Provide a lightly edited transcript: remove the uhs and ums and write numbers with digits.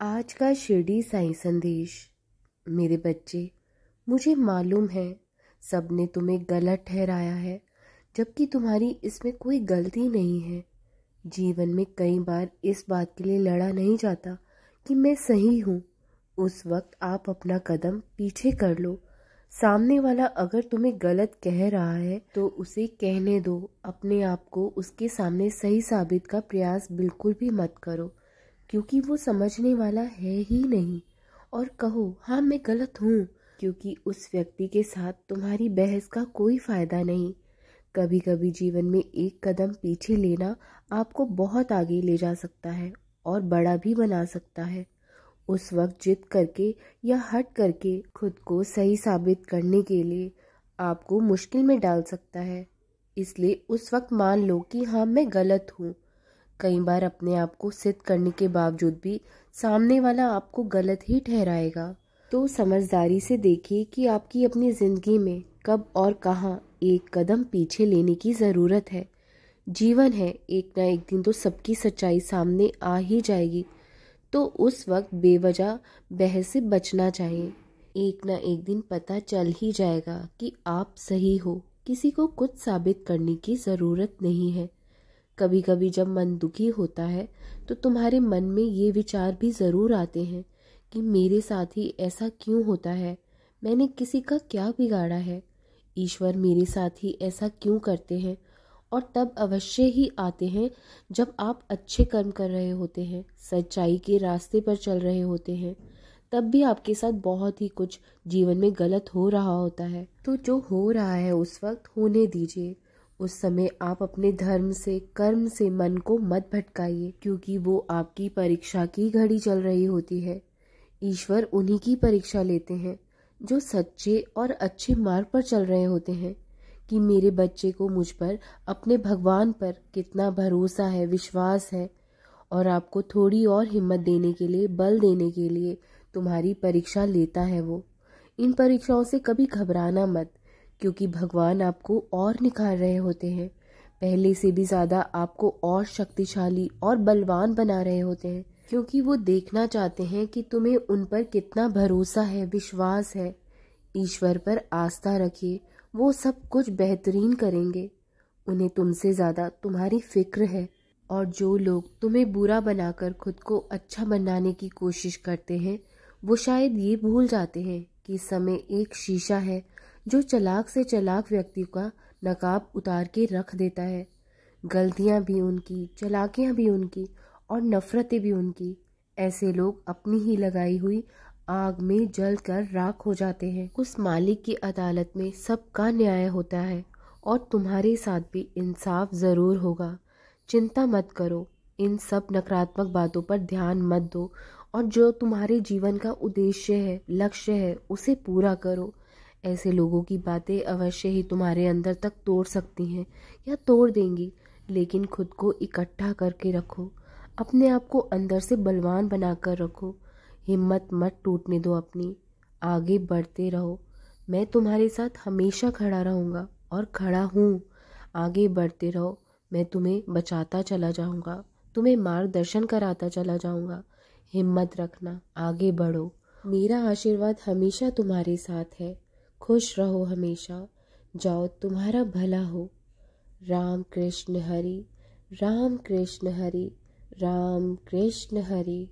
आज का शिरडी साईं संदेश। मेरे बच्चे, मुझे मालूम है सबने तुम्हें गलत ठहराया है, जबकि तुम्हारी इसमें कोई गलती नहीं है। जीवन में कई बार इस बात के लिए लड़ा नहीं जाता कि मैं सही हूँ। उस वक्त आप अपना कदम पीछे कर लो। सामने वाला अगर तुम्हें गलत कह रहा है तो उसे कहने दो। अपने आप को उसके सामने सही साबित का प्रयास बिल्कुल भी मत करो, क्योंकि वो समझने वाला है ही नहीं। और कहो हाँ मैं गलत हूँ, क्योंकि उस व्यक्ति के साथ तुम्हारी बहस का कोई फायदा नहीं। कभी कभी जीवन में एक कदम पीछे लेना आपको बहुत आगे ले जा सकता है और बड़ा भी बना सकता है। उस वक्त जिद करके या हट करके खुद को सही साबित करने के लिए आपको मुश्किल में डाल सकता है। इसलिए उस वक्त मान लो कि हाँ मैं गलत हूँ। कई बार अपने आप को सिद्ध करने के बावजूद भी सामने वाला आपको गलत ही ठहराएगा। तो समझदारी से देखिए कि आपकी अपनी ज़िंदगी में कब और कहाँ एक कदम पीछे लेने की ज़रूरत है। जीवन है, एक ना एक दिन तो सबकी सच्चाई सामने आ ही जाएगी। तो उस वक्त बेवजह बहस से बचना चाहिए। एक ना एक दिन पता चल ही जाएगा कि आप सही हो। किसी को कुछ साबित करने की ज़रूरत नहीं है। कभी कभी जब मन दुखी होता है तो तुम्हारे मन में ये विचार भी ज़रूर आते हैं कि मेरे साथ ही ऐसा क्यों होता है, मैंने किसी का क्या बिगाड़ा है, ईश्वर मेरे साथ ही ऐसा क्यों करते हैं। और तब अवश्य ही आते हैं जब आप अच्छे कर्म कर रहे होते हैं, सच्चाई के रास्ते पर चल रहे होते हैं। तब भी आपके साथ बहुत ही कुछ जीवन में गलत हो रहा होता है। तो जो हो रहा है उस वक्त होने दीजिए। उस समय आप अपने धर्म से, कर्म से मन को मत भटकाइए, क्योंकि वो आपकी परीक्षा की घड़ी चल रही होती है। ईश्वर उन्हीं की परीक्षा लेते हैं जो सच्चे और अच्छे मार्ग पर चल रहे होते हैं, कि मेरे बच्चे को मुझ पर, अपने भगवान पर कितना भरोसा है, विश्वास है। और आपको थोड़ी और हिम्मत देने के लिए, बल देने के लिए तुम्हारी परीक्षा लेता है वो। इन परीक्षाओं से कभी घबराना मत, क्योंकि भगवान आपको और निखार रहे होते हैं। पहले से भी ज़्यादा आपको और शक्तिशाली और बलवान बना रहे होते हैं, क्योंकि वो देखना चाहते हैं कि तुम्हें उन पर कितना भरोसा है, विश्वास है। ईश्वर पर आस्था रखिए, वो सब कुछ बेहतरीन करेंगे। उन्हें तुमसे ज़्यादा तुम्हारी फिक्र है। और जो लोग तुम्हें बुरा बनाकर खुद को अच्छा बनाने की कोशिश करते हैं, वो शायद ये भूल जाते हैं कि समय एक शीशा है जो चालाक से चालाक व्यक्ति का नकाब उतार के रख देता है। गलतियां भी उनकी, चालाकियां भी उनकी और नफरतें भी उनकी। ऐसे लोग अपनी ही लगाई हुई आग में जल कर राख हो जाते हैं। उस मालिक की अदालत में सबका न्याय होता है और तुम्हारे साथ भी इंसाफ ज़रूर होगा। चिंता मत करो, इन सब नकारात्मक बातों पर ध्यान मत दो और जो तुम्हारे जीवन का उद्देश्य है, लक्ष्य है, उसे पूरा करो। ऐसे लोगों की बातें अवश्य ही तुम्हारे अंदर तक तोड़ सकती हैं या तोड़ देंगी, लेकिन खुद को इकट्ठा करके रखो। अपने आप को अंदर से बलवान बनाकर रखो। हिम्मत मत टूटने दो अपनी। आगे बढ़ते रहो। मैं तुम्हारे साथ हमेशा खड़ा रहूँगा और खड़ा हूँ। आगे बढ़ते रहो। मैं तुम्हें बचाता चला जाऊँगा, तुम्हें मार्गदर्शन कराता चला जाऊँगा। हिम्मत रखना, आगे बढ़ो। मेरा आशीर्वाद हमेशा तुम्हारे साथ है। खुश रहो हमेशा। जाओ, तुम्हारा भला हो। राम कृष्ण हरि, राम कृष्ण हरि, राम कृष्ण हरि।